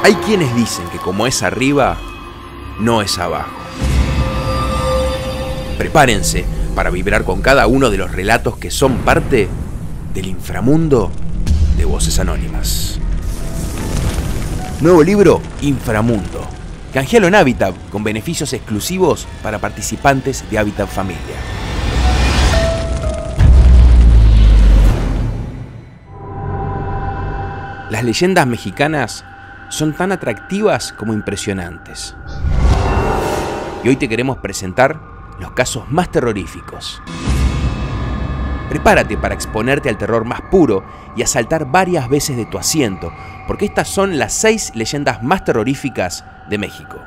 Hay quienes dicen que como es arriba, no es abajo. Prepárense para vibrar con cada uno de los relatos que son parte del inframundo de Voces Anónimas. Nuevo libro, Inframundo. Canjealo en Habitat con beneficios exclusivos para participantes de Habitat Familia. Las leyendas mexicanas son tan atractivas como impresionantes. Y hoy te queremos presentar los casos más terroríficos. Prepárate para exponerte al terror más puro y a saltar varias veces de tu asiento, porque estas son las 6 leyendas más terroríficas de México.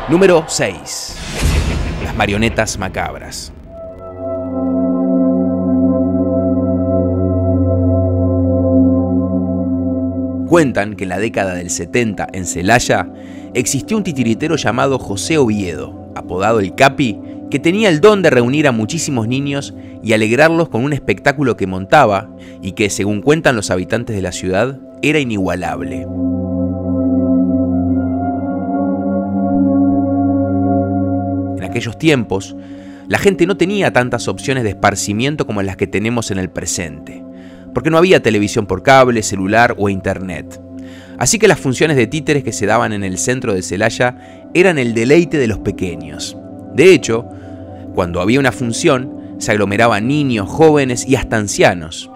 Número 6. Las marionetas macabras. Cuentan que en la década del 70 en Celaya existió un titiritero llamado José Oviedo, apodado el Capi, que tenía el don de reunir a muchísimos niños y alegrarlos con un espectáculo que montaba y que, según cuentan los habitantes de la ciudad, era inigualable. En aquellos tiempos, la gente no tenía tantas opciones de esparcimiento como las que tenemos en el presente, porque no había televisión por cable, celular o internet. Así que las funciones de títeres que se daban en el centro de Celaya eran el deleite de los pequeños. De hecho, cuando había una función, se aglomeraban niños, jóvenes y hasta ancianos.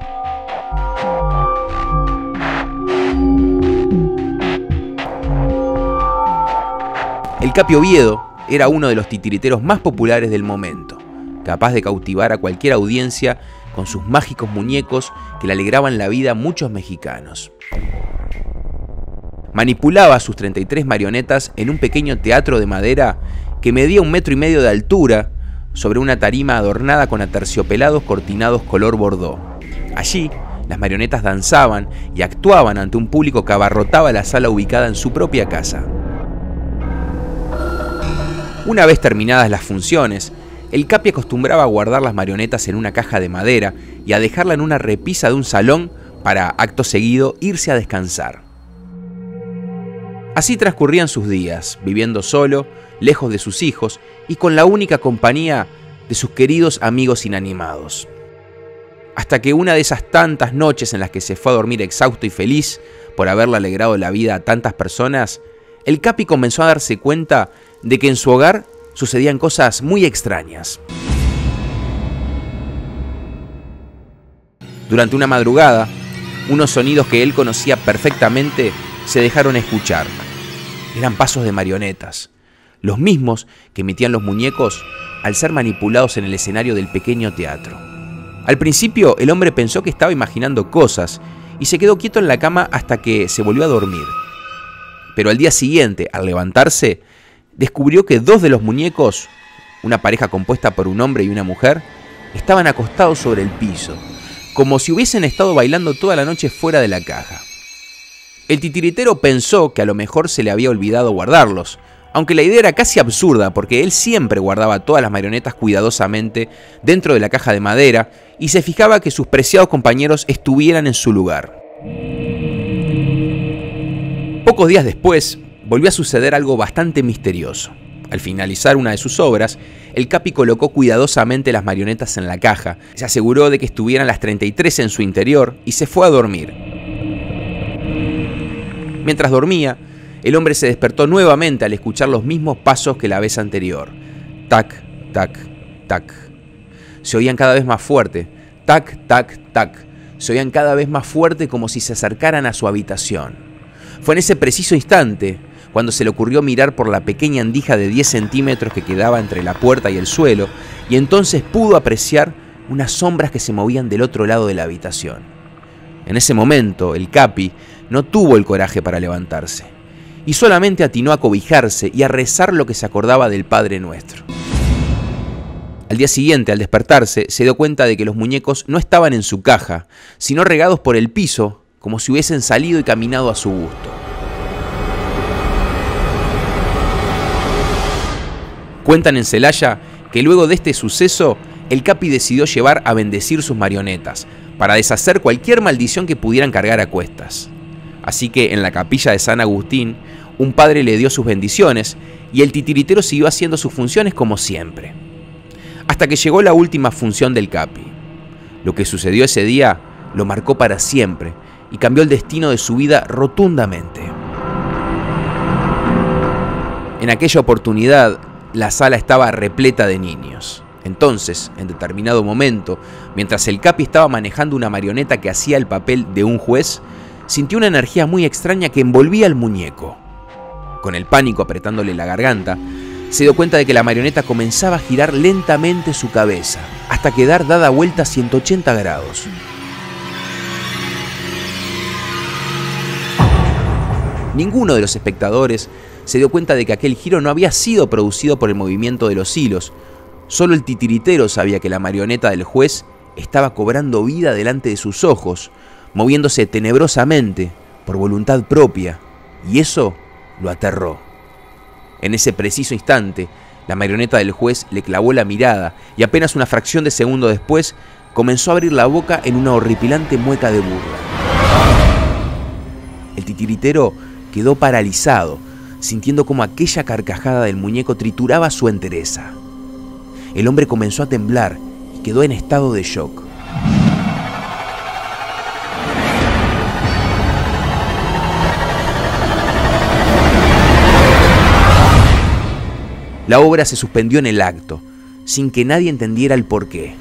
El Capi Oviedo era uno de los titiriteros más populares del momento, capaz de cautivar a cualquier audiencia con sus mágicos muñecos que le alegraban la vida a muchos mexicanos. Manipulaba sus 33 marionetas en un pequeño teatro de madera que medía 1,5 metros de altura sobre una tarima adornada con aterciopelados cortinados color bordó. Allí, las marionetas danzaban y actuaban ante un público que abarrotaba la sala ubicada en su propia casa. Una vez terminadas las funciones, el Capi acostumbraba a guardar las marionetas en una caja de madera y a dejarla en una repisa de un salón para, acto seguido, irse a descansar. Así transcurrían sus días, viviendo solo, lejos de sus hijos y con la única compañía de sus queridos amigos inanimados. Hasta que una de esas tantas noches en las que se fue a dormir exhausto y feliz por haberle alegrado la vida a tantas personas, el Capi comenzó a darse cuenta de que en su hogar sucedían cosas muy extrañas. Durante una madrugada, unos sonidos que él conocía perfectamente se dejaron escuchar. Eran pasos de marionetas, los mismos que emitían los muñecos al ser manipulados en el escenario del pequeño teatro. Al principio, el hombre pensó que estaba imaginando cosas y se quedó quieto en la cama hasta que se volvió a dormir. Pero al día siguiente, al levantarse, descubrió que 2 de los muñecos, una pareja compuesta por un hombre y una mujer, estaban acostados sobre el piso, como si hubiesen estado bailando toda la noche fuera de la caja. El titiritero pensó que a lo mejor se le había olvidado guardarlos, aunque la idea era casi absurda porque él siempre guardaba todas las marionetas cuidadosamente dentro de la caja de madera y se fijaba que sus preciados compañeros estuvieran en su lugar. Pocos días después, volvió a suceder algo bastante misterioso. Al finalizar una de sus obras, el Capi colocó cuidadosamente las marionetas en la caja, se aseguró de que estuvieran las 33 en su interior y se fue a dormir. Mientras dormía, el hombre se despertó nuevamente al escuchar los mismos pasos que la vez anterior. Tac, tac, tac. Se oían cada vez más fuerte. Tac, tac, tac. Se oían cada vez más fuerte como si se acercaran a su habitación. Fue en ese preciso instante cuando se le ocurrió mirar por la pequeña endija de 10 centímetros que quedaba entre la puerta y el suelo, y entonces pudo apreciar unas sombras que se movían del otro lado de la habitación. En ese momento, el Capi no tuvo el coraje para levantarse, y solamente atinó a cobijarse y a rezar lo que se acordaba del Padre Nuestro. Al día siguiente, al despertarse, se dio cuenta de que los muñecos no estaban en su caja, sino regados por el piso, como si hubiesen salido y caminado a su gusto. Cuentan en Celaya que luego de este suceso, el Capi decidió llevar a bendecir sus marionetas, para deshacer cualquier maldición que pudieran cargar a cuestas. Así que en la capilla de San Agustín, un padre le dio sus bendiciones y el titiritero siguió haciendo sus funciones como siempre. Hasta que llegó la última función del Capi. Lo que sucedió ese día lo marcó para siempre y cambió el destino de su vida rotundamente. En aquella oportunidad, la sala estaba repleta de niños. Entonces, en determinado momento, mientras el Capi estaba manejando una marioneta que hacía el papel de un juez, sintió una energía muy extraña que envolvía al muñeco. Con el pánico apretándole la garganta, se dio cuenta de que la marioneta comenzaba a girar lentamente su cabeza, hasta quedar dada vuelta a 180 grados. Ninguno de los espectadores se dio cuenta de que aquel giro no había sido producido por el movimiento de los hilos. Solo el titiritero sabía que la marioneta del juez estaba cobrando vida delante de sus ojos, moviéndose tenebrosamente por voluntad propia, y eso lo aterró. En ese preciso instante, la marioneta del juez le clavó la mirada y apenas una fracción de segundo después comenzó a abrir la boca en una horripilante mueca de burla. El titiritero quedó paralizado, sintiendo como aquella carcajada del muñeco trituraba su entereza. El hombre comenzó a temblar y quedó en estado de shock. La obra se suspendió en el acto, sin que nadie entendiera el porqué.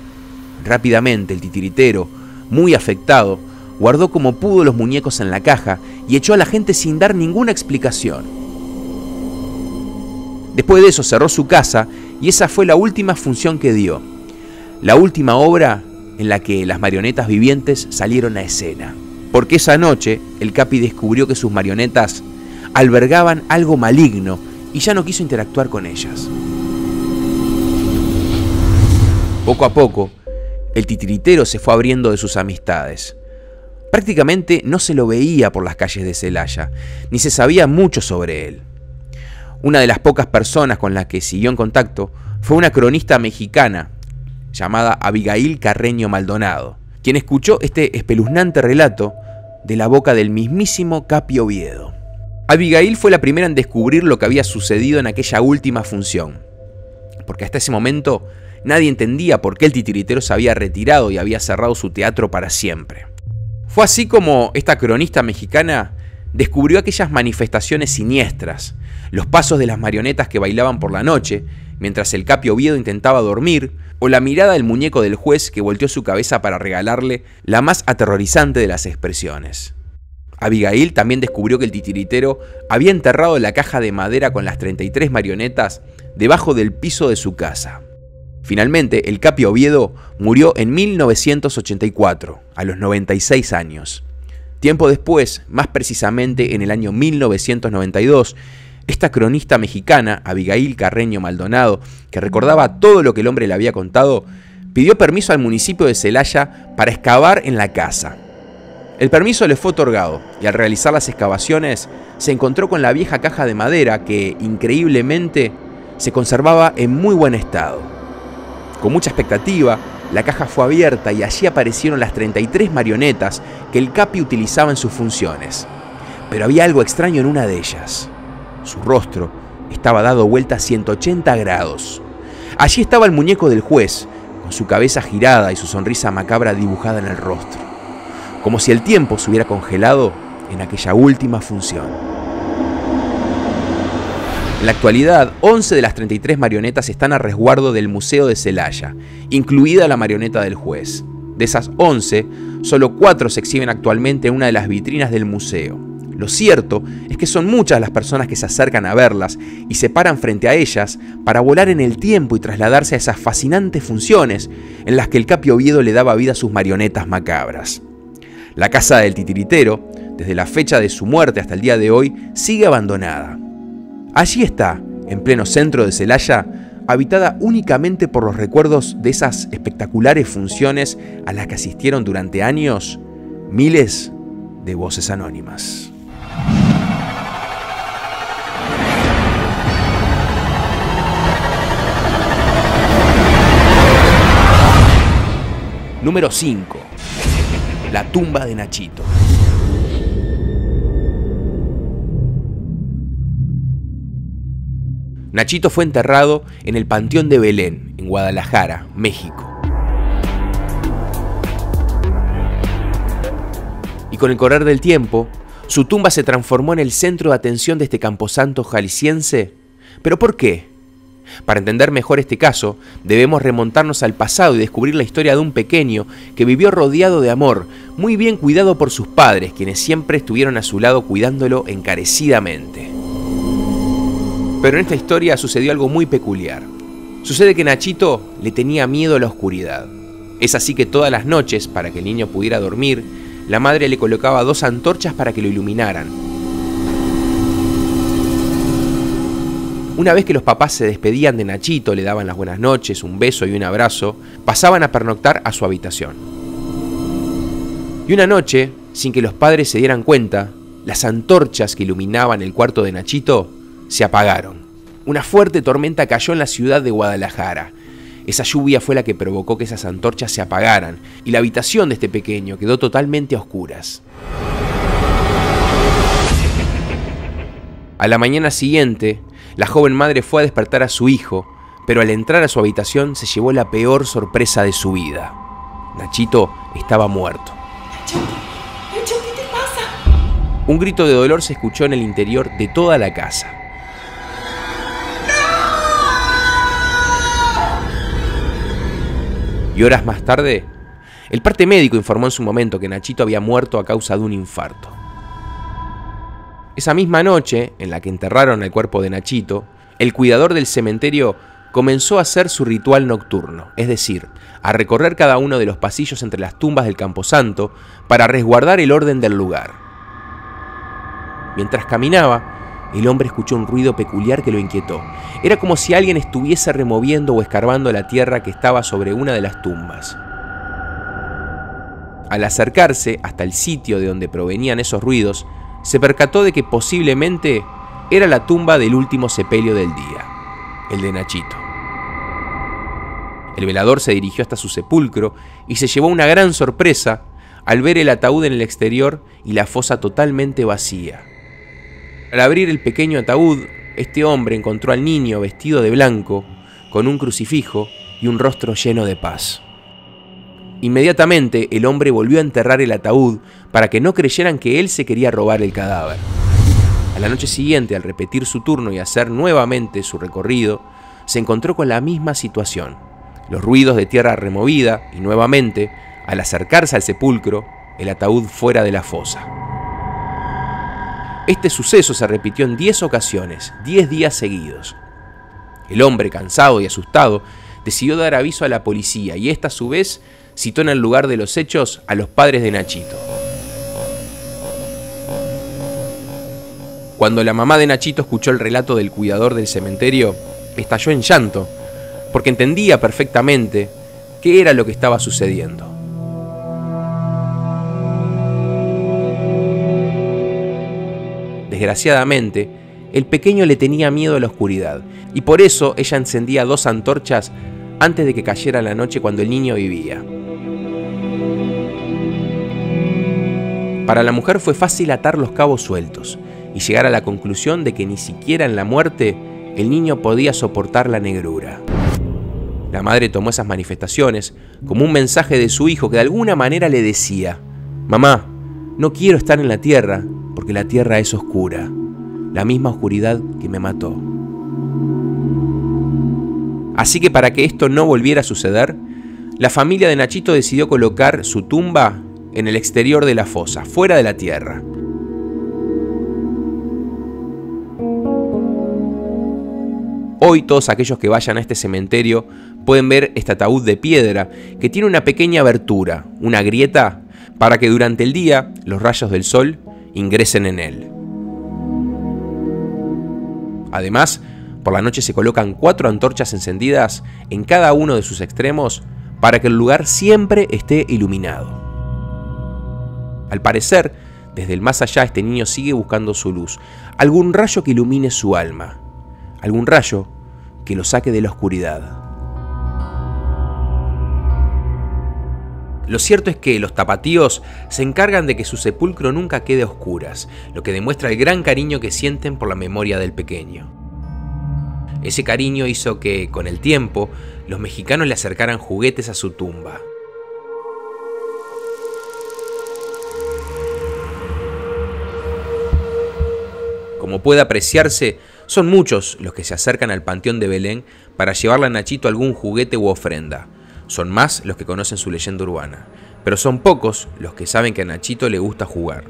Rápidamente el titiritero, muy afectado, guardó como pudo los muñecos en la caja y echó a la gente sin dar ninguna explicación. Después de eso cerró su casa y esa fue la última función que dio. La última obra en la que las marionetas vivientes salieron a escena. Porque esa noche el Capi descubrió que sus marionetas albergaban algo maligno y ya no quiso interactuar con ellas. Poco a poco, el titiritero se fue abriendo de sus amistades. Prácticamente no se lo veía por las calles de Celaya, ni se sabía mucho sobre él. Una de las pocas personas con las que siguió en contacto fue una cronista mexicana llamada Abigail Carreño Maldonado, quien escuchó este espeluznante relato de la boca del mismísimo Capi Oviedo. Abigail fue la primera en descubrir lo que había sucedido en aquella última función, porque hasta ese momento nadie entendía por qué el titiritero se había retirado y había cerrado su teatro para siempre. Fue así como esta cronista mexicana descubrió aquellas manifestaciones siniestras, los pasos de las marionetas que bailaban por la noche, mientras el Capi Oviedo intentaba dormir, o la mirada del muñeco del juez que volteó su cabeza para regalarle la más aterrorizante de las expresiones. Abigail también descubrió que el titiritero había enterrado la caja de madera con las 33 marionetas debajo del piso de su casa. Finalmente, el Capi Oviedo murió en 1984, a los 96 años. Tiempo después, más precisamente en el año 1992, esta cronista mexicana, Abigail Carreño Maldonado, que recordaba todo lo que el hombre le había contado, pidió permiso al municipio de Celaya para excavar en la casa. El permiso le fue otorgado y al realizar las excavaciones se encontró con la vieja caja de madera que, increíblemente, se conservaba en muy buen estado. Con mucha expectativa, la caja fue abierta y allí aparecieron las 33 marionetas que el Capi utilizaba en sus funciones. Pero había algo extraño en una de ellas. Su rostro estaba dado vuelta a 180 grados. Allí estaba el muñeco del juez, con su cabeza girada y su sonrisa macabra dibujada en el rostro, como si el tiempo se hubiera congelado en aquella última función. En la actualidad, 11 de las 33 marionetas están a resguardo del Museo de Celaya, incluida la marioneta del juez. De esas 11, solo 4 se exhiben actualmente en una de las vitrinas del museo. Lo cierto es que son muchas las personas que se acercan a verlas y se paran frente a ellas para volar en el tiempo y trasladarse a esas fascinantes funciones en las que el Capi Oviedo le daba vida a sus marionetas macabras. La casa del titiritero, desde la fecha de su muerte hasta el día de hoy, sigue abandonada. Allí está, en pleno centro de Celaya, habitada únicamente por los recuerdos de esas espectaculares funciones a las que asistieron durante años miles de voces anónimas. Número 5. La tumba de Nachito. Nachito fue enterrado en el Panteón de Belén, en Guadalajara, México. Y con el correr del tiempo, su tumba se transformó en el centro de atención de este camposanto jalisciense. ¿Pero por qué? Para entender mejor este caso, debemos remontarnos al pasado y descubrir la historia de un pequeño que vivió rodeado de amor, muy bien cuidado por sus padres, quienes siempre estuvieron a su lado cuidándolo encarecidamente. Pero en esta historia sucedió algo muy peculiar. Sucede que Nachito le tenía miedo a la oscuridad. Es así que todas las noches, para que el niño pudiera dormir, la madre le colocaba 2 antorchas para que lo iluminaran. Una vez que los papás se despedían de Nachito, le daban las buenas noches, un beso y un abrazo, pasaban a pernoctar a su habitación. Y una noche, sin que los padres se dieran cuenta, las antorchas que iluminaban el cuarto de Nachito se apagaron. Una fuerte tormenta cayó en la ciudad de Guadalajara. Esa lluvia fue la que provocó que esas antorchas se apagaran y la habitación de este pequeño quedó totalmente a oscuras. A la mañana siguiente, la joven madre fue a despertar a su hijo, pero al entrar a su habitación se llevó la peor sorpresa de su vida. Nachito estaba muerto. Nacho, ¿qué te pasa? Un grito de dolor se escuchó en el interior de toda la casa. Y horas más tarde, el parte médico informó en su momento que Nachito había muerto a causa de un infarto. Esa misma noche, en la que enterraron el cuerpo de Nachito, el cuidador del cementerio comenzó a hacer su ritual nocturno, es decir, a recorrer cada uno de los pasillos entre las tumbas del camposanto para resguardar el orden del lugar. Mientras caminaba, el hombre escuchó un ruido peculiar que lo inquietó. Era como si alguien estuviese removiendo o escarbando la tierra que estaba sobre una de las tumbas. Al acercarse hasta el sitio de donde provenían esos ruidos, se percató de que posiblemente era la tumba del último sepelio del día, el de Nachito. El velador se dirigió hasta su sepulcro y se llevó una gran sorpresa al ver el ataúd en el exterior y la fosa totalmente vacía. Al abrir el pequeño ataúd, este hombre encontró al niño vestido de blanco, con un crucifijo y un rostro lleno de paz. Inmediatamente el hombre volvió a enterrar el ataúd para que no creyeran que él se quería robar el cadáver. A la noche siguiente, al repetir su turno y hacer nuevamente su recorrido, se encontró con la misma situación. Los ruidos de tierra removida y nuevamente, al acercarse al sepulcro, el ataúd fuera de la fosa. Este suceso se repitió en 10 ocasiones, 10 días seguidos. El hombre, cansado y asustado, decidió dar aviso a la policía y esta a su vez citó en el lugar de los hechos a los padres de Nachito. Cuando la mamá de Nachito escuchó el relato del cuidador del cementerio, estalló en llanto, porque entendía perfectamente qué era lo que estaba sucediendo. Desgraciadamente, el pequeño le tenía miedo a la oscuridad, y por eso ella encendía 2 antorchas antes de que cayera la noche cuando el niño vivía. Para la mujer fue fácil atar los cabos sueltos y llegar a la conclusión de que ni siquiera en la muerte el niño podía soportar la negrura. La madre tomó esas manifestaciones como un mensaje de su hijo que de alguna manera le decía: «Mamá, no quiero estar en la tierra porque la tierra es oscura, la misma oscuridad que me mató». Así que para que esto no volviera a suceder, la familia de Nachito decidió colocar su tumba en el exterior de la fosa, fuera de la tierra. Hoy todos aquellos que vayan a este cementerio pueden ver este ataúd de piedra que tiene una pequeña abertura, una grieta, para que durante el día los rayos del sol ingresen en él. Además, por la noche se colocan 4 antorchas encendidas en cada uno de sus extremos para que el lugar siempre esté iluminado. Al parecer, desde el más allá este niño sigue buscando su luz, algún rayo que ilumine su alma, algún rayo que lo saque de la oscuridad. Lo cierto es que los tapatíos se encargan de que su sepulcro nunca quede a oscuras, lo que demuestra el gran cariño que sienten por la memoria del pequeño. Ese cariño hizo que, con el tiempo, los mexicanos le acercaran juguetes a su tumba. Como puede apreciarse, son muchos los que se acercan al Panteón de Belén para llevarle a Nachito algún juguete u ofrenda. Son más los que conocen su leyenda urbana, pero son pocos los que saben que a Nachito le gusta jugar,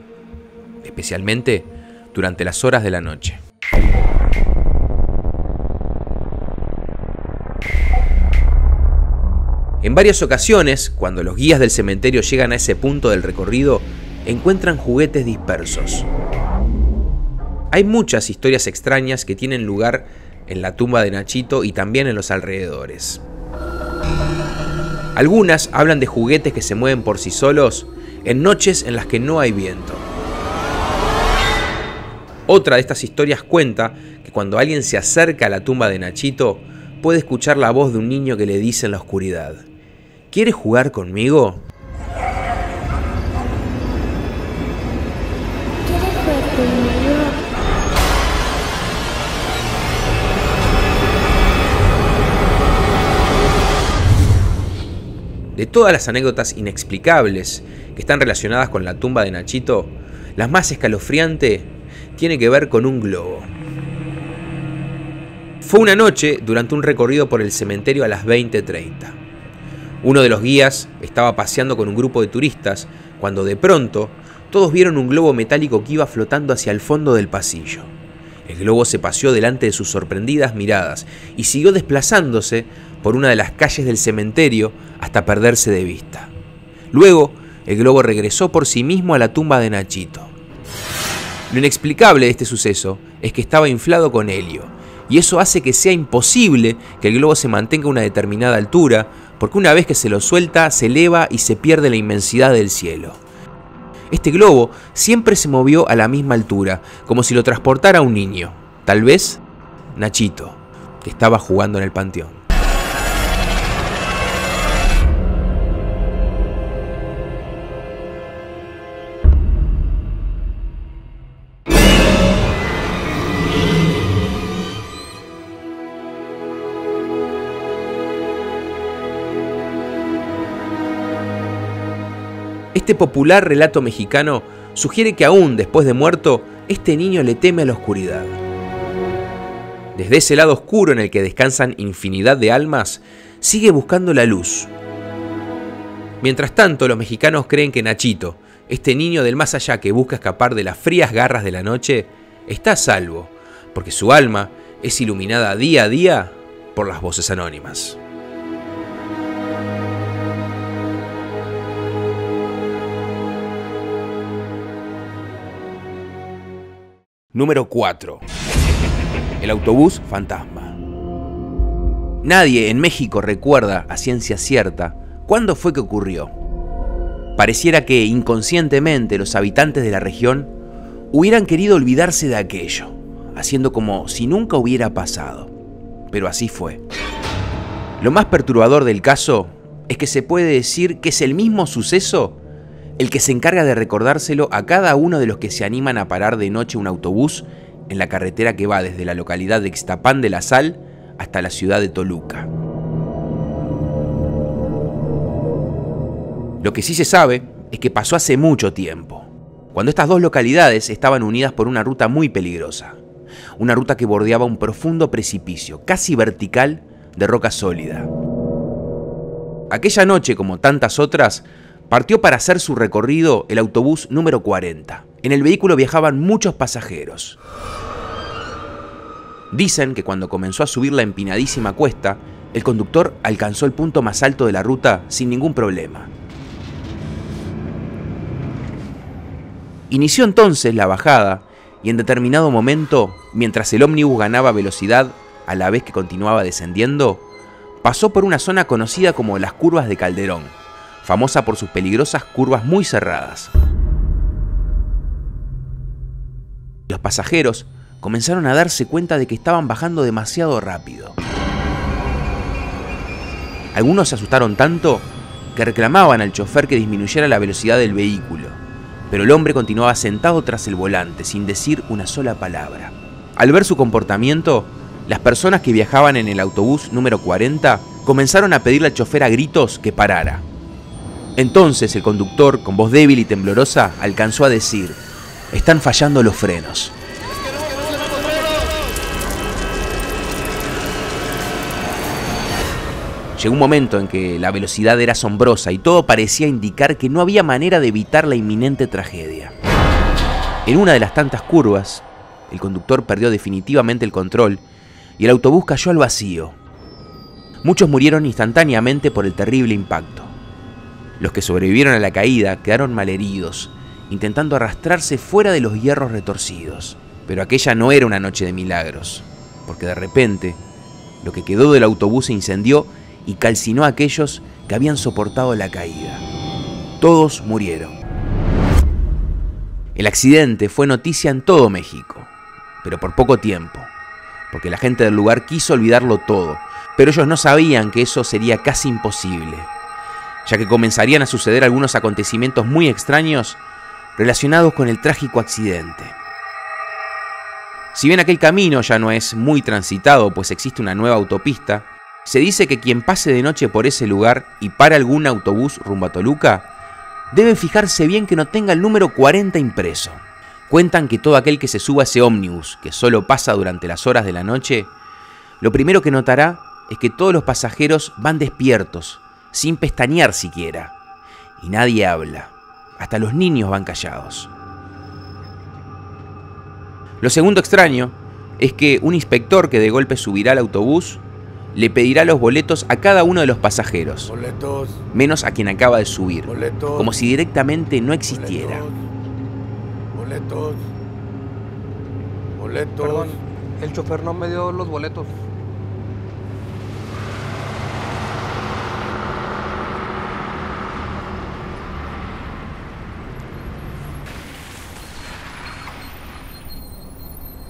especialmente durante las horas de la noche. En varias ocasiones, cuando los guías del cementerio llegan a ese punto del recorrido, encuentran juguetes dispersos. Hay muchas historias extrañas que tienen lugar en la tumba de Nachito y también en los alrededores. Algunas hablan de juguetes que se mueven por sí solos en noches en las que no hay viento. Otra de estas historias cuenta que cuando alguien se acerca a la tumba de Nachito, puede escuchar la voz de un niño que le dice en la oscuridad: ¿quieres jugar conmigo? De todas las anécdotas inexplicables que están relacionadas con la tumba de Nachito, la más escalofriante tiene que ver con un globo. Fue una noche durante un recorrido por el cementerio a las 20:30. Uno de los guías estaba paseando con un grupo de turistas cuando de pronto todos vieron un globo metálico que iba flotando hacia el fondo del pasillo. El globo se paseó delante de sus sorprendidas miradas y siguió desplazándose por una de las calles del cementerio hasta perderse de vista. Luego, el globo regresó por sí mismo a la tumba de Nachito. Lo inexplicable de este suceso es que estaba inflado con helio, y eso hace que sea imposible que el globo se mantenga a una determinada altura, porque una vez que se lo suelta, se eleva y se pierde la inmensidad del cielo. Este globo siempre se movió a la misma altura, como si lo transportara un niño, tal vez Nachito, que estaba jugando en el panteón. Este popular relato mexicano sugiere que aún después de muerto, este niño le teme a la oscuridad. Desde ese lado oscuro en el que descansan infinidad de almas, sigue buscando la luz. Mientras tanto, los mexicanos creen que Nachito, este niño del más allá que busca escapar de las frías garras de la noche, está a salvo, porque su alma es iluminada día a día por las voces anónimas. Número 4. El autobús fantasma. Nadie en México recuerda a ciencia cierta cuándo fue que ocurrió. Pareciera que inconscientemente los habitantes de la región hubieran querido olvidarse de aquello, haciendo como si nunca hubiera pasado. Pero así fue. Lo más perturbador del caso es que se puede decir que es el mismo suceso el que se encarga de recordárselo a cada uno de los que se animan a parar de noche un autobús en la carretera que va desde la localidad de Ixtapán de la Sal hasta la ciudad de Toluca. Lo que sí se sabe es que pasó hace mucho tiempo, cuando estas dos localidades estaban unidas por una ruta muy peligrosa, una ruta que bordeaba un profundo precipicio, casi vertical, de roca sólida. Aquella noche, como tantas otras, partió para hacer su recorrido el autobús número 40. En el vehículo viajaban muchos pasajeros. Dicen que cuando comenzó a subir la empinadísima cuesta, el conductor alcanzó el punto más alto de la ruta sin ningún problema. Inició entonces la bajada y en determinado momento, mientras el ómnibus ganaba velocidad a la vez que continuaba descendiendo, pasó por una zona conocida como las Curvas de Calderón, famosa por sus peligrosas curvas muy cerradas. Los pasajeros comenzaron a darse cuenta de que estaban bajando demasiado rápido. Algunos se asustaron tanto que reclamaban al chofer que disminuyera la velocidad del vehículo, pero el hombre continuaba sentado tras el volante sin decir una sola palabra. Al ver su comportamiento, Las personas que viajaban en el autobús número 40 comenzaron a pedirle al chofer a gritos que parara. Entonces el conductor, con voz débil y temblorosa, alcanzó a decir: «Están fallando los frenos». Llegó un momento en que la velocidad era asombrosa y todo parecía indicar que no había manera de evitar la inminente tragedia. En una de las tantas curvas, el conductor perdió definitivamente el control y el autobús cayó al vacío. Muchos murieron instantáneamente por el terrible impacto. Los que sobrevivieron a la caída quedaron malheridos, intentando arrastrarse fuera de los hierros retorcidos. Pero aquella no era una noche de milagros, porque de repente, lo que quedó del autobús se incendió y calcinó a aquellos que habían soportado la caída. Todos murieron. El accidente fue noticia en todo México, pero por poco tiempo, porque la gente del lugar quiso olvidarlo todo, pero ellos no sabían que eso sería casi imposible, ya que comenzarían a suceder algunos acontecimientos muy extraños relacionados con el trágico accidente. Si bien aquel camino ya no es muy transitado, pues existe una nueva autopista, se dice que quien pase de noche por ese lugar y para algún autobús rumbo a Toluca, debe fijarse bien que no tenga el número 40 impreso. Cuentan que todo aquel que se suba a ese ómnibus, que solo pasa durante las horas de la noche, lo primero que notará es que todos los pasajeros van despiertos, sin pestañear siquiera, y nadie habla, hasta los niños van callados. Lo segundo extraño es que un inspector que de golpe subirá al autobús le pedirá los boletos a cada uno de los pasajeros, boletos, menos a quien acaba de subir, boletos, como si directamente no existiera. Boletos. Perdón, el chofer no me dio los boletos.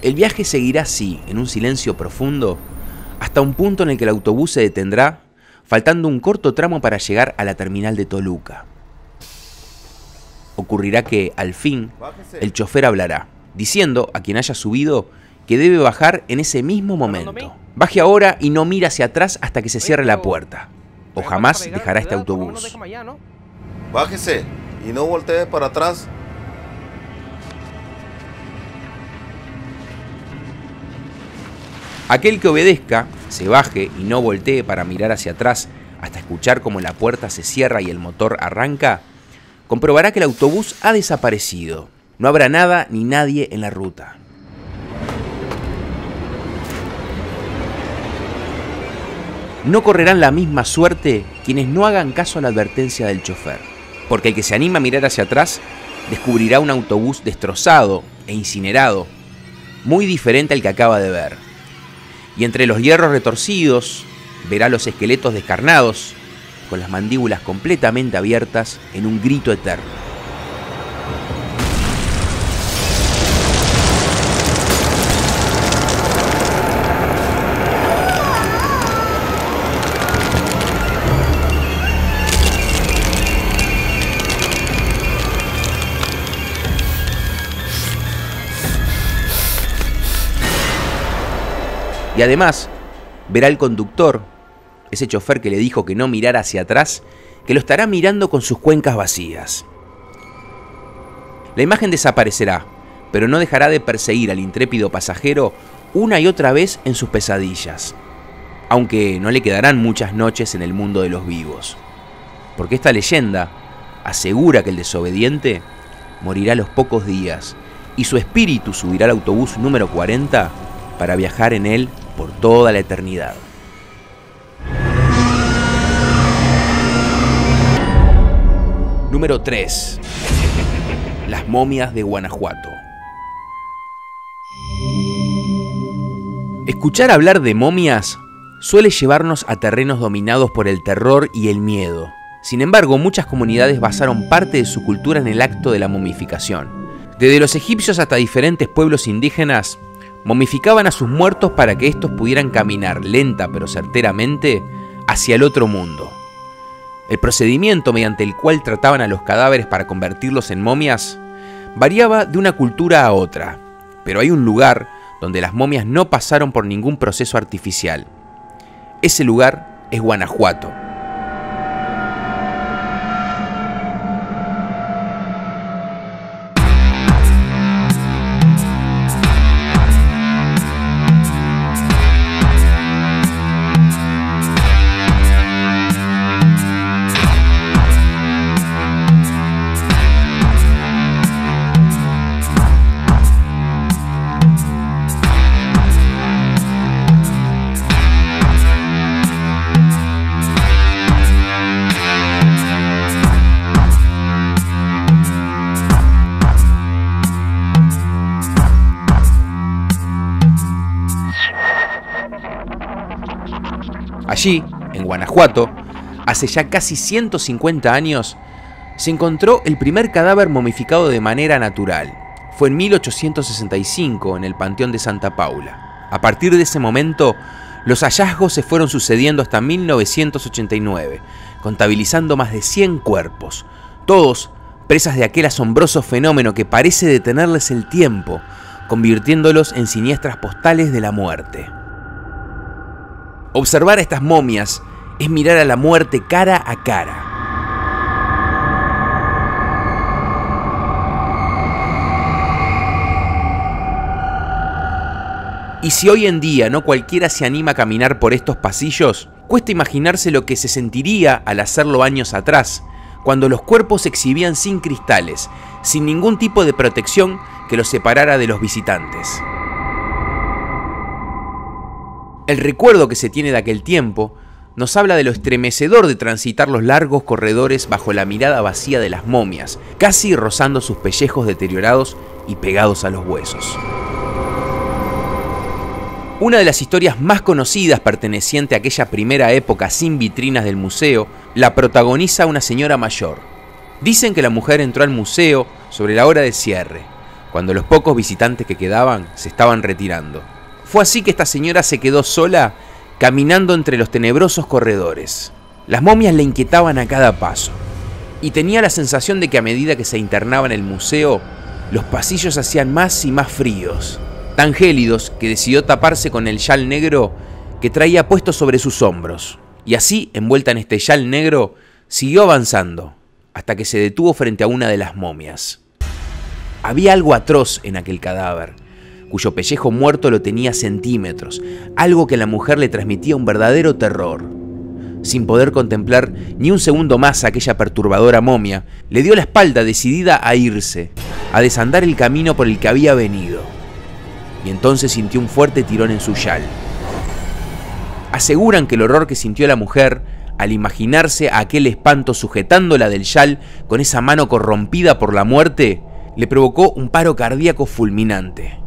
El viaje seguirá así, en un silencio profundo, hasta un punto en el que el autobús se detendrá, faltando un corto tramo para llegar a la terminal de Toluca. Ocurrirá que, al fin, el chofer hablará, diciendo a quien haya subido que debe bajar en ese mismo momento. Baje ahora y no mire hacia atrás hasta que se cierre la puerta, o jamás dejará este autobús. Bájese y no voltee para atrás. Aquel que obedezca, se baje y no voltee para mirar hacia atrás hasta escuchar cómo la puerta se cierra y el motor arranca, comprobará que el autobús ha desaparecido. No habrá nada ni nadie en la ruta. No correrán la misma suerte quienes no hagan caso a la advertencia del chofer, porque el que se anima a mirar hacia atrás descubrirá un autobús destrozado e incinerado, muy diferente al que acaba de ver. Y entre los hierros retorcidos verá los esqueletos descarnados, con las mandíbulas completamente abiertas en un grito eterno. Y además, verá al conductor, ese chofer que le dijo que no mirara hacia atrás, que lo estará mirando con sus cuencas vacías. La imagen desaparecerá, pero no dejará de perseguir al intrépido pasajero una y otra vez en sus pesadillas, aunque no le quedarán muchas noches en el mundo de los vivos, porque esta leyenda asegura que el desobediente morirá a los pocos días y su espíritu subirá al autobús número 40 para viajar en él por toda la eternidad. Número 3. Las momias de Guanajuato. Escuchar hablar de momias suele llevarnos a terrenos dominados por el terror y el miedo. Sin embargo, muchas comunidades basaron parte de su cultura en el acto de la momificación. Desde los egipcios hasta diferentes pueblos indígenas, momificaban a sus muertos para que estos pudieran caminar lenta pero certeramente hacia el otro mundo. El procedimiento mediante el cual trataban a los cadáveres para convertirlos en momias variaba de una cultura a otra, pero hay un lugar donde las momias no pasaron por ningún proceso artificial. Ese lugar es Guanajuato. Allí, en Guanajuato, hace ya casi 150 años, se encontró el primer cadáver momificado de manera natural. Fue en 1865 en el Panteón de Santa Paula. A partir de ese momento, los hallazgos se fueron sucediendo hasta 1989, contabilizando más de 100 cuerpos, todos presas de aquel asombroso fenómeno que parece detenerles el tiempo, convirtiéndolos en siniestras postales de la muerte. Observar a estas momias es mirar a la muerte cara a cara. Y si hoy en día no cualquiera se anima a caminar por estos pasillos, cuesta imaginarse lo que se sentiría al hacerlo años atrás, cuando los cuerpos se exhibían sin cristales, sin ningún tipo de protección que los separara de los visitantes. El recuerdo que se tiene de aquel tiempo nos habla de lo estremecedor de transitar los largos corredores bajo la mirada vacía de las momias, casi rozando sus pellejos deteriorados y pegados a los huesos. Una de las historias más conocidas perteneciente a aquella primera época sin vitrinas del museo la protagoniza una señora mayor. Dicen que la mujer entró al museo sobre la hora de cierre, cuando los pocos visitantes que quedaban se estaban retirando. Fue así que esta señora se quedó sola caminando entre los tenebrosos corredores. Las momias le inquietaban a cada paso y tenía la sensación de que a medida que se internaba en el museo, los pasillos se hacían más y más fríos, tan gélidos que decidió taparse con el yal negro que traía puesto sobre sus hombros. Y así, envuelta en este yal negro, siguió avanzando hasta que se detuvo frente a una de las momias. Había algo atroz en aquel cadáver, cuyo pellejo muerto lo tenía a centímetros, algo que a la mujer le transmitía un verdadero terror. Sin poder contemplar ni un segundo más a aquella perturbadora momia, le dio la espalda decidida a irse, a desandar el camino por el que había venido. Y entonces sintió un fuerte tirón en su yal. Aseguran que el horror que sintió la mujer al imaginarse a aquel espanto sujetándola del yal con esa mano corrompida por la muerte, le provocó un paro cardíaco fulminante.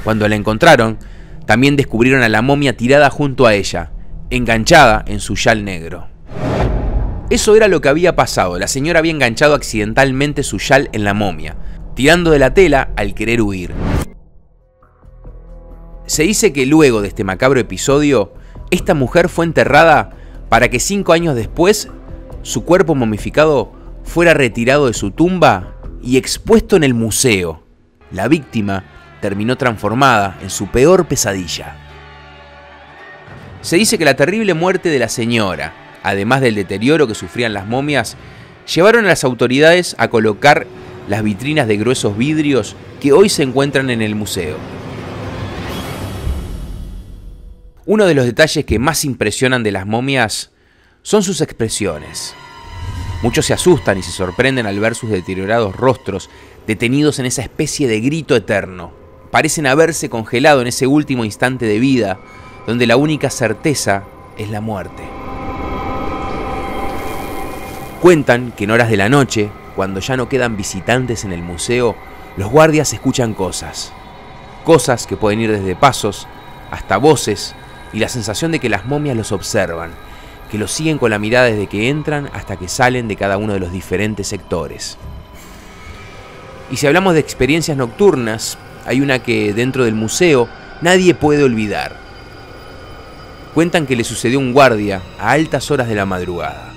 Cuando la encontraron, también descubrieron a la momia tirada junto a ella, enganchada en su yal negro. Eso era lo que había pasado. La señora había enganchado accidentalmente su yal en la momia, tirando de la tela al querer huir. Se dice que luego de este macabro episodio, esta mujer fue enterrada para que 5 años después su cuerpo momificado fuera retirado de su tumba y expuesto en el museo. La víctima terminó transformada en su peor pesadilla. Se dice que la terrible muerte de la señora, además del deterioro que sufrían las momias, llevaron a las autoridades a colocar las vitrinas de gruesos vidrios que hoy se encuentran en el museo. Uno de los detalles que más impresionan de las momias son sus expresiones. Muchos se asustan y se sorprenden al ver sus deteriorados rostros detenidos en esa especie de grito eterno. Parecen haberse congelado en ese último instante de vida, donde la única certeza es la muerte. Cuentan que en horas de la noche, cuando ya no quedan visitantes en el museo, los guardias escuchan cosas. Cosas que pueden ir desde pasos hasta voces y la sensación de que las momias los observan, que los siguen con la mirada desde que entran hasta que salen de cada uno de los diferentes sectores. Y si hablamos de experiencias nocturnas, hay una que dentro del museo nadie puede olvidar. Cuentan que le sucedió a un guardia a altas horas de la madrugada.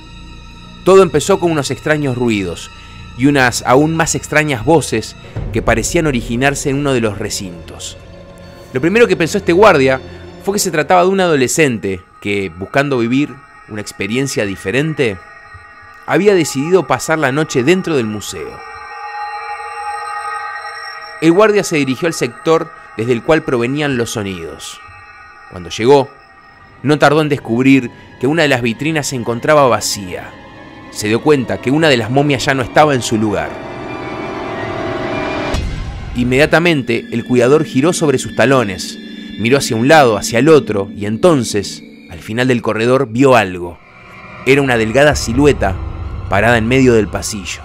Todo empezó con unos extraños ruidos y unas aún más extrañas voces que parecían originarse en uno de los recintos. Lo primero que pensó este guardia fue que se trataba de un adolescente que, buscando vivir una experiencia diferente, había decidido pasar la noche dentro del museo. El guardia se dirigió al sector desde el cual provenían los sonidos. Cuando llegó, no tardó en descubrir que una de las vitrinas se encontraba vacía. Se dio cuenta que una de las momias ya no estaba en su lugar. Inmediatamente, el cuidador giró sobre sus talones, miró hacia un lado, hacia el otro, y entonces, al final del corredor, vio algo. Era una delgada silueta parada en medio del pasillo.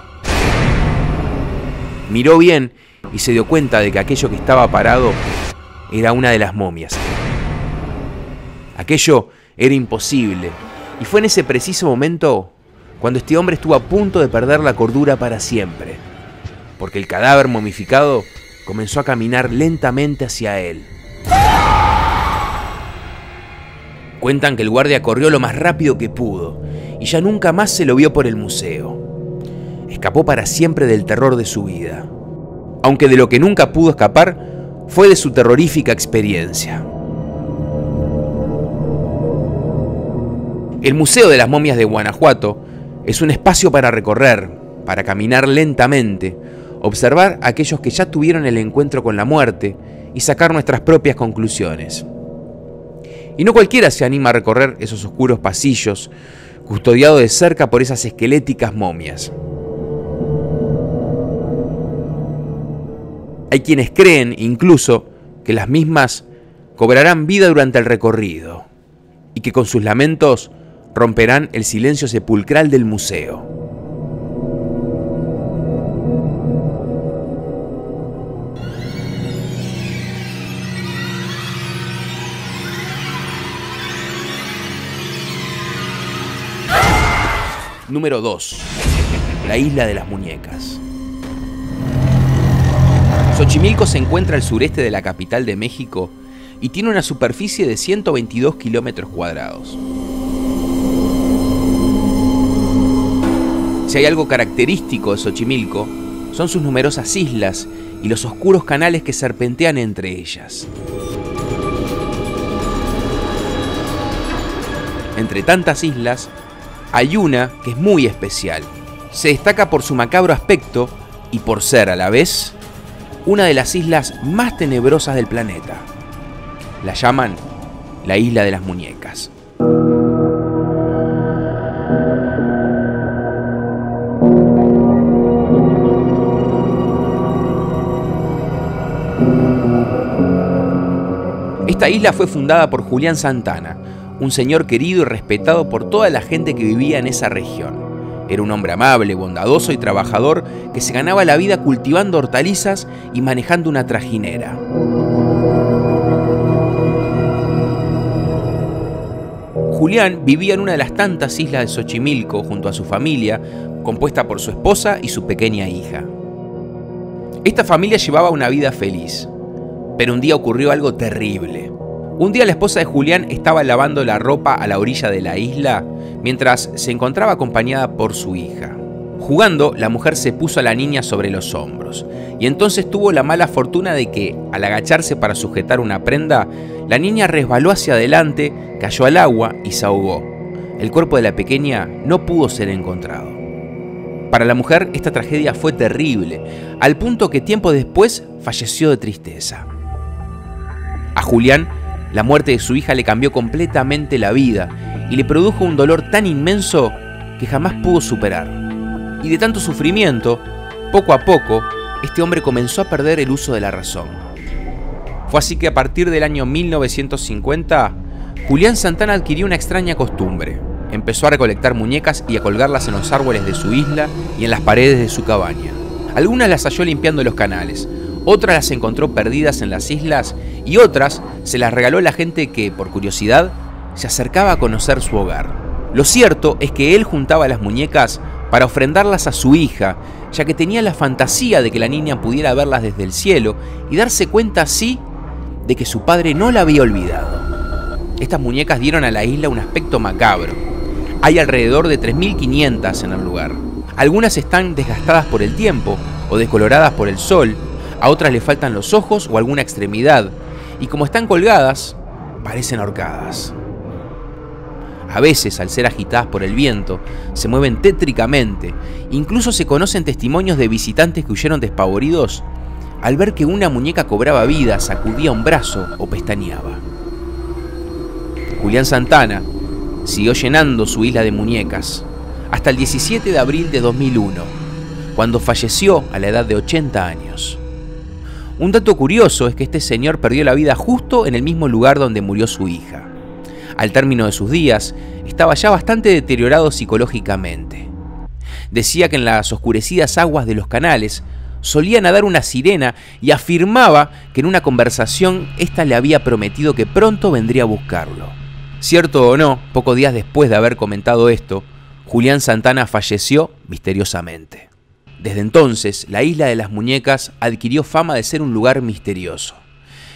Miró bien y se dio cuenta de que aquello que estaba parado era una de las momias. Aquello era imposible, y fue en ese preciso momento cuando este hombre estuvo a punto de perder la cordura para siempre, porque el cadáver momificado comenzó a caminar lentamente hacia él. Cuentan que el guardia corrió lo más rápido que pudo, y ya nunca más se lo vio por el museo. Escapó para siempre del terror de su vida, aunque de lo que nunca pudo escapar fue de su terrorífica experiencia. El Museo de las Momias de Guanajuato es un espacio para recorrer, para caminar lentamente, observar a aquellos que ya tuvieron el encuentro con la muerte y sacar nuestras propias conclusiones. Y no cualquiera se anima a recorrer esos oscuros pasillos, custodiado de cerca por esas esqueléticas momias. Hay quienes creen incluso que las mismas cobrarán vida durante el recorrido y que con sus lamentos romperán el silencio sepulcral del museo. Número 2. La isla de las muñecas. Xochimilco se encuentra al sureste de la capital de México y tiene una superficie de 122 kilómetros cuadrados. Si hay algo característico de Xochimilco, son sus numerosas islas y los oscuros canales que serpentean entre ellas. Entre tantas islas, hay una que es muy especial. Se destaca por su macabro aspecto y por ser, a la vez, una de las islas más tenebrosas del planeta. La llaman la Isla de las Muñecas. Esta isla fue fundada por Julián Santana, un señor querido y respetado por toda la gente que vivía en esa región. Era un hombre amable, bondadoso y trabajador que se ganaba la vida cultivando hortalizas y manejando una trajinera. Julián vivía en una de las tantas islas de Xochimilco junto a su familia, compuesta por su esposa y su pequeña hija. Esta familia llevaba una vida feliz, pero un día ocurrió algo terrible. Un día la esposa de Julián estaba lavando la ropa a la orilla de la isla mientras se encontraba acompañada por su hija. Jugando, la mujer se puso a la niña sobre los hombros y entonces tuvo la mala fortuna de que, al agacharse para sujetar una prenda, la niña resbaló hacia adelante, cayó al agua y se ahogó. El cuerpo de la pequeña no pudo ser encontrado. Para la mujer esta tragedia fue terrible, al punto que tiempo después falleció de tristeza. A Julián, la muerte de su hija le cambió completamente la vida y le produjo un dolor tan inmenso que jamás pudo superar. Y de tanto sufrimiento, poco a poco, este hombre comenzó a perder el uso de la razón. Fue así que a partir del año 1950, Julián Santana adquirió una extraña costumbre. Empezó a recolectar muñecas y a colgarlas en los árboles de su isla y en las paredes de su cabaña. Algunas las halló limpiando los canales, otras las encontró perdidas en las islas y otras se las regaló a la gente que, por curiosidad, se acercaba a conocer su hogar. Lo cierto es que él juntaba las muñecas para ofrendarlas a su hija, ya que tenía la fantasía de que la niña pudiera verlas desde el cielo y darse cuenta así de que su padre no la había olvidado. Estas muñecas dieron a la isla un aspecto macabro. Hay alrededor de 3.500 en el lugar. Algunas están desgastadas por el tiempo o descoloradas por el sol, a otras le faltan los ojos o alguna extremidad, y como están colgadas, parecen ahorcadas. A veces, al ser agitadas por el viento, se mueven tétricamente. Incluso se conocen testimonios de visitantes que huyeron despavoridos al ver que una muñeca cobraba vida, sacudía un brazo o pestañeaba. Julián Santana siguió llenando su isla de muñecas hasta el 17 de abril de 2001, cuando falleció a la edad de 80 años. Un dato curioso es que este señor perdió la vida justo en el mismo lugar donde murió su hija. Al término de sus días, estaba ya bastante deteriorado psicológicamente. Decía que en las oscurecidas aguas de los canales solía nadar una sirena y afirmaba que en una conversación ésta le había prometido que pronto vendría a buscarlo. Cierto o no, pocos días después de haber comentado esto, Julián Santana falleció misteriosamente. Desde entonces, la Isla de las Muñecas adquirió fama de ser un lugar misterioso.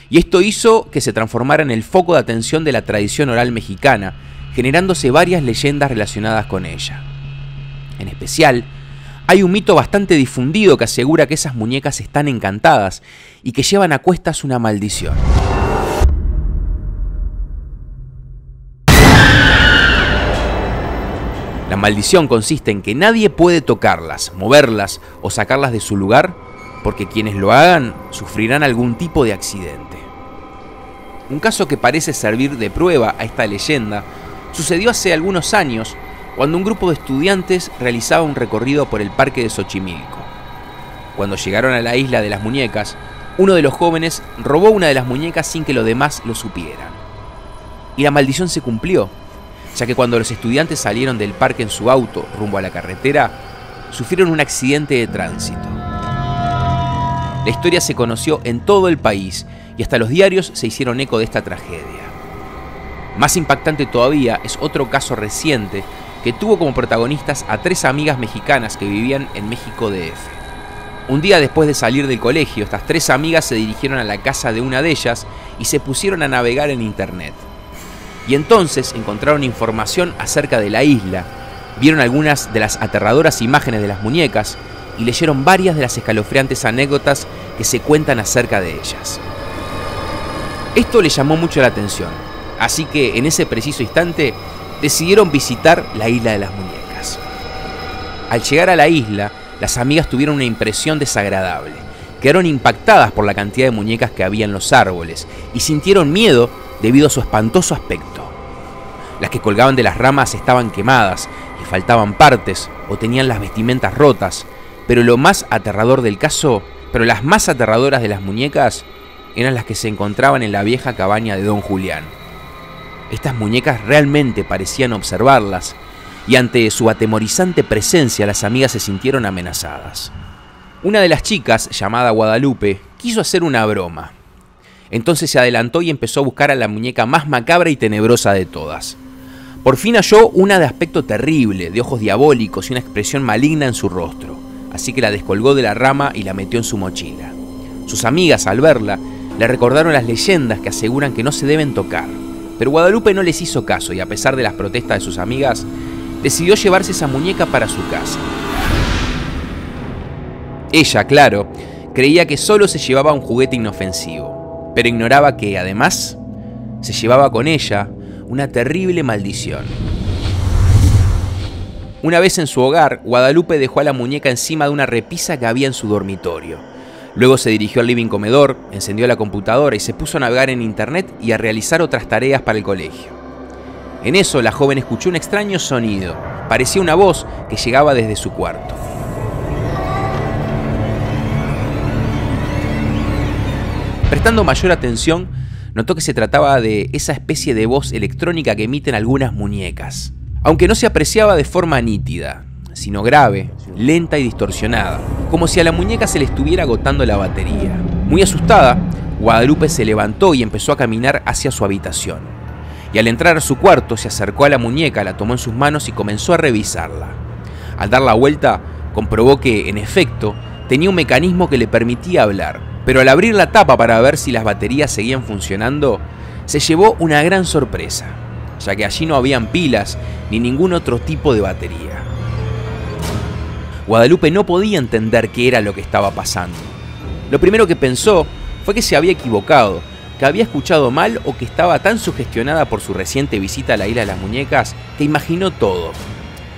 Y esto hizo que se transformara en el foco de atención de la tradición oral mexicana, generándose varias leyendas relacionadas con ella. En especial, hay un mito bastante difundido que asegura que esas muñecas están encantadas y que llevan a cuestas una maldición. La maldición consiste en que nadie puede tocarlas, moverlas o sacarlas de su lugar, porque quienes lo hagan sufrirán algún tipo de accidente. Un caso que parece servir de prueba a esta leyenda sucedió hace algunos años, cuando un grupo de estudiantes realizaba un recorrido por el parque de Xochimilco. Cuando llegaron a la Isla de las Muñecas, uno de los jóvenes robó una de las muñecas sin que los demás lo supieran. Y la maldición se cumplió, ya que cuando los estudiantes salieron del parque en su auto rumbo a la carretera, sufrieron un accidente de tránsito. La historia se conoció en todo el país y hasta los diarios se hicieron eco de esta tragedia. Más impactante todavía es otro caso reciente que tuvo como protagonistas a 3 amigas mexicanas que vivían en México DF. Un día después de salir del colegio, estas 3 amigas se dirigieron a la casa de una de ellas y se pusieron a navegar en internet. Y entonces encontraron información acerca de la isla, vieron algunas de las aterradoras imágenes de las muñecas y leyeron varias de las escalofriantes anécdotas que se cuentan acerca de ellas. Esto les llamó mucho la atención, así que en ese preciso instante decidieron visitar la Isla de las Muñecas. Al llegar a la isla, las amigas tuvieron una impresión desagradable. Quedaron impactadas por la cantidad de muñecas que había en los árboles y sintieron miedo debido a su espantoso aspecto. Las que colgaban de las ramas estaban quemadas, le faltaban partes o tenían las vestimentas rotas, pero las más aterradoras de las muñecas eran las que se encontraban en la vieja cabaña de Don Julián. Estas muñecas realmente parecían observarlas, y ante su atemorizante presencia las amigas se sintieron amenazadas. Una de las chicas, llamada Guadalupe, quiso hacer una broma. Entonces se adelantó y empezó a buscar a la muñeca más macabra y tenebrosa de todas. Por fin halló una de aspecto terrible, de ojos diabólicos y una expresión maligna en su rostro, así que la descolgó de la rama y la metió en su mochila. Sus amigas, al verla, le recordaron las leyendas que aseguran que no se deben tocar, pero Guadalupe no les hizo caso y a pesar de las protestas de sus amigas, decidió llevarse esa muñeca para su casa. Ella, claro, creía que solo se llevaba un juguete inofensivo, pero ignoraba que, además, se llevaba con ella una terrible maldición. Una vez en su hogar, Guadalupe dejó a la muñeca encima de una repisa que había en su dormitorio. Luego se dirigió al living comedor, encendió la computadora y se puso a navegar en internet y a realizar otras tareas para el colegio. En eso, la joven escuchó un extraño sonido. Parecía una voz que llegaba desde su cuarto. Prestando mayor atención, notó que se trataba de esa especie de voz electrónica que emiten algunas muñecas, aunque no se apreciaba de forma nítida, sino grave, lenta y distorsionada, como si a la muñeca se le estuviera agotando la batería. Muy asustada, Guadalupe se levantó y empezó a caminar hacia su habitación. Y al entrar a su cuarto se acercó a la muñeca, la tomó en sus manos y comenzó a revisarla. Al dar la vuelta, comprobó que, en efecto, tenía un mecanismo que le permitía hablar, pero al abrir la tapa para ver si las baterías seguían funcionando, se llevó una gran sorpresa, ya que allí no habían pilas ni ningún otro tipo de batería. Guadalupe no podía entender qué era lo que estaba pasando. Lo primero que pensó fue que se había equivocado, que había escuchado mal o que estaba tan sugestionada por su reciente visita a la isla de las muñecas que imaginó todo.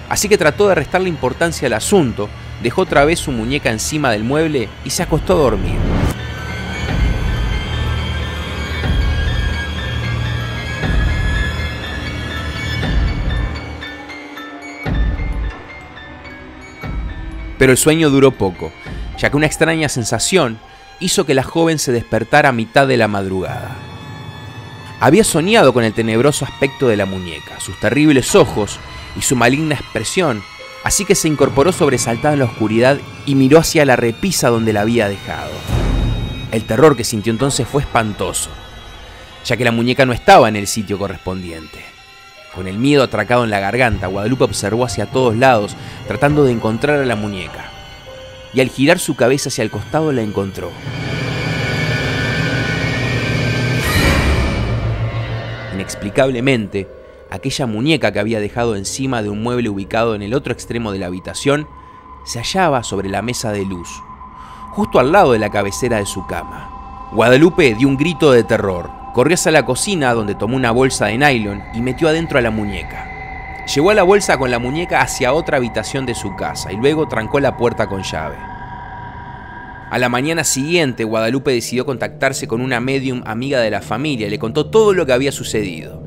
Así que trató de restarle importancia al asunto, dejó otra vez su muñeca encima del mueble y se acostó a dormir. Pero el sueño duró poco, ya que una extraña sensación hizo que la joven se despertara a mitad de la madrugada. Había soñado con el tenebroso aspecto de la muñeca, sus terribles ojos y su maligna expresión, así que se incorporó sobresaltada en la oscuridad y miró hacia la repisa donde la había dejado. El terror que sintió entonces fue espantoso, ya que la muñeca no estaba en el sitio correspondiente. Con el miedo atracado en la garganta, Guadalupe observó hacia todos lados, tratando de encontrar a la muñeca. Y al girar su cabeza hacia el costado la encontró. Inexplicablemente, aquella muñeca que había dejado encima de un mueble ubicado en el otro extremo de la habitación se hallaba sobre la mesa de luz, justo al lado de la cabecera de su cama. Guadalupe dio un grito de terror. Corrió hacia la cocina donde tomó una bolsa de nylon y metió adentro a la muñeca. Llevó la bolsa con la muñeca hacia otra habitación de su casa y luego trancó la puerta con llave. A la mañana siguiente, Guadalupe decidió contactarse con una médium amiga de la familia y le contó todo lo que había sucedido.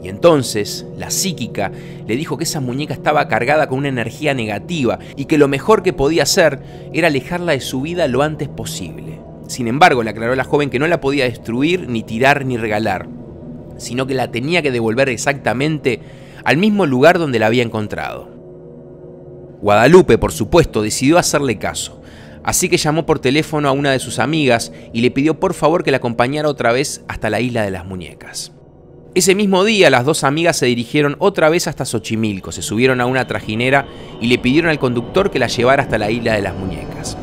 Y entonces, la psíquica le dijo que esa muñeca estaba cargada con una energía negativa y que lo mejor que podía hacer era alejarla de su vida lo antes posible. Sin embargo, le aclaró a la joven que no la podía destruir, ni tirar, ni regalar, sino que la tenía que devolver exactamente al mismo lugar donde la había encontrado. Guadalupe, por supuesto, decidió hacerle caso, así que llamó por teléfono a una de sus amigas y le pidió por favor que la acompañara otra vez hasta la isla de las muñecas. Ese mismo día, las dos amigas se dirigieron otra vez hasta Xochimilco, se subieron a una trajinera y le pidieron al conductor que la llevara hasta la isla de las muñecas.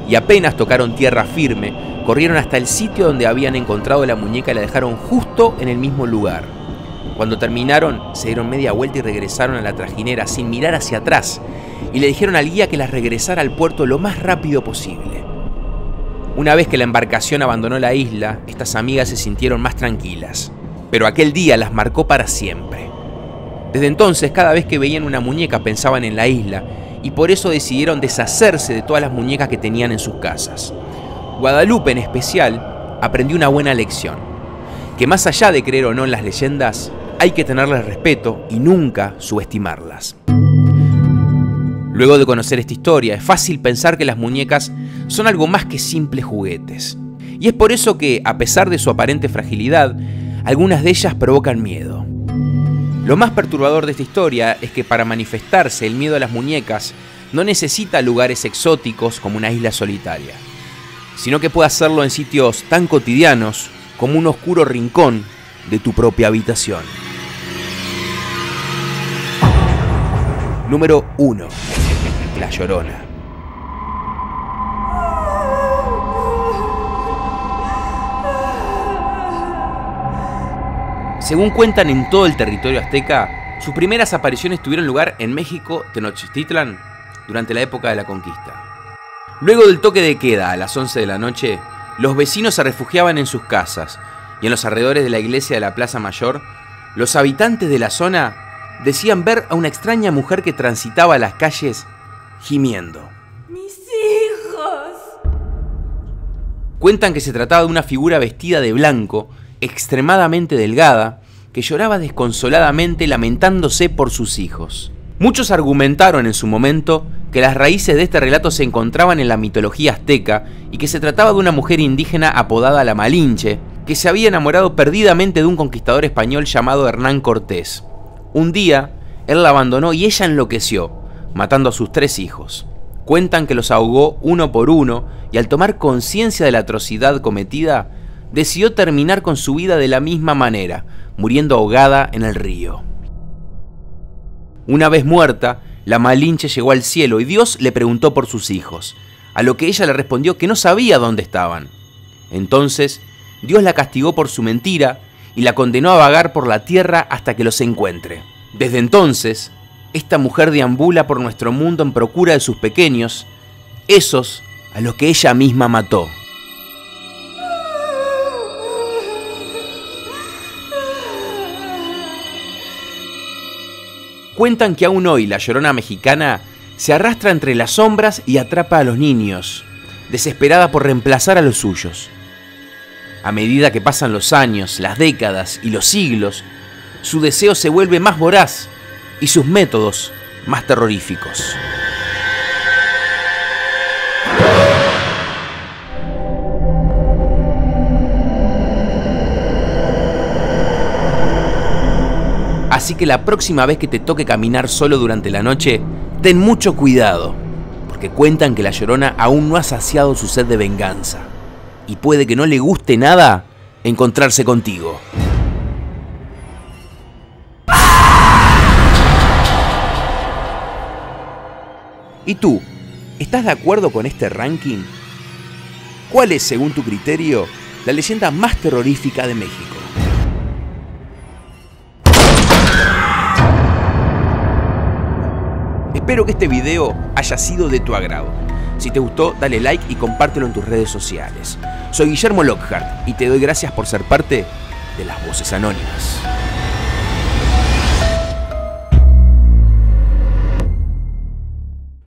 Y apenas tocaron tierra firme, corrieron hasta el sitio donde habían encontrado la muñeca y la dejaron justo en el mismo lugar. Cuando terminaron, se dieron media vuelta y regresaron a la trajinera sin mirar hacia atrás, y le dijeron al guía que las regresara al puerto lo más rápido posible. Una vez que la embarcación abandonó la isla, estas amigas se sintieron más tranquilas, pero aquel día las marcó para siempre. Desde entonces, cada vez que veían una muñeca pensaban en la isla, y por eso decidieron deshacerse de todas las muñecas que tenían en sus casas. Guadalupe, en especial, aprendió una buena lección, que más allá de creer o no en las leyendas, hay que tenerles respeto y nunca subestimarlas. Luego de conocer esta historia, es fácil pensar que las muñecas son algo más que simples juguetes. Y es por eso que, a pesar de su aparente fragilidad, algunas de ellas provocan miedo. Lo más perturbador de esta historia es que para manifestarse el miedo a las muñecas no necesita lugares exóticos como una isla solitaria, sino que puede hacerlo en sitios tan cotidianos como un oscuro rincón de tu propia habitación. Número 1. La Llorona. Según cuentan en todo el territorio azteca, sus primeras apariciones tuvieron lugar en México, Tenochtitlan, durante la época de la conquista. Luego del toque de queda a las 11 de la noche, los vecinos se refugiaban en sus casas y en los alrededores de la iglesia de la Plaza Mayor, los habitantes de la zona decían ver a una extraña mujer que transitaba las calles gimiendo. ¡Mis hijos! Cuentan que se trataba de una figura vestida de blanco, extremadamente delgada, que lloraba desconsoladamente lamentándose por sus hijos. Muchos argumentaron en su momento que las raíces de este relato se encontraban en la mitología azteca y que se trataba de una mujer indígena apodada la Malinche, que se había enamorado perdidamente de un conquistador español llamado Hernán Cortés. Un día, él la abandonó y ella enloqueció, matando a sus 3 hijos. Cuentan que los ahogó uno por uno y al tomar conciencia de la atrocidad cometida, decidió terminar con su vida de la misma manera, muriendo ahogada en el río. Una vez muerta, la Malinche llegó al cielo y Dios le preguntó por sus hijos, a lo que ella le respondió que no sabía dónde estaban. Entonces, Dios la castigó por su mentira y la condenó a vagar por la tierra hasta que los encuentre. Desde entonces, Esta mujer deambula por nuestro mundo en procura de sus pequeños, esos a los que ella misma mató. Cuentan que aún hoy la Llorona mexicana se arrastra entre las sombras y atrapa a los niños, desesperada por reemplazar a los suyos. A medida que pasan los años, las décadas y los siglos, su deseo se vuelve más voraz y sus métodos más terroríficos. Así que la próxima vez que te toque caminar solo durante la noche, ten mucho cuidado, porque cuentan que la Llorona aún no ha saciado su sed de venganza, y puede que no le guste nada encontrarse contigo. ¿Y tú? ¿Estás de acuerdo con este ranking? ¿Cuál es, según tu criterio, la leyenda más terrorífica de México? Espero que este video haya sido de tu agrado. Si te gustó, dale like y compártelo en tus redes sociales. Soy Guillermo Lockhart y te doy gracias por ser parte de las Voces Anónimas.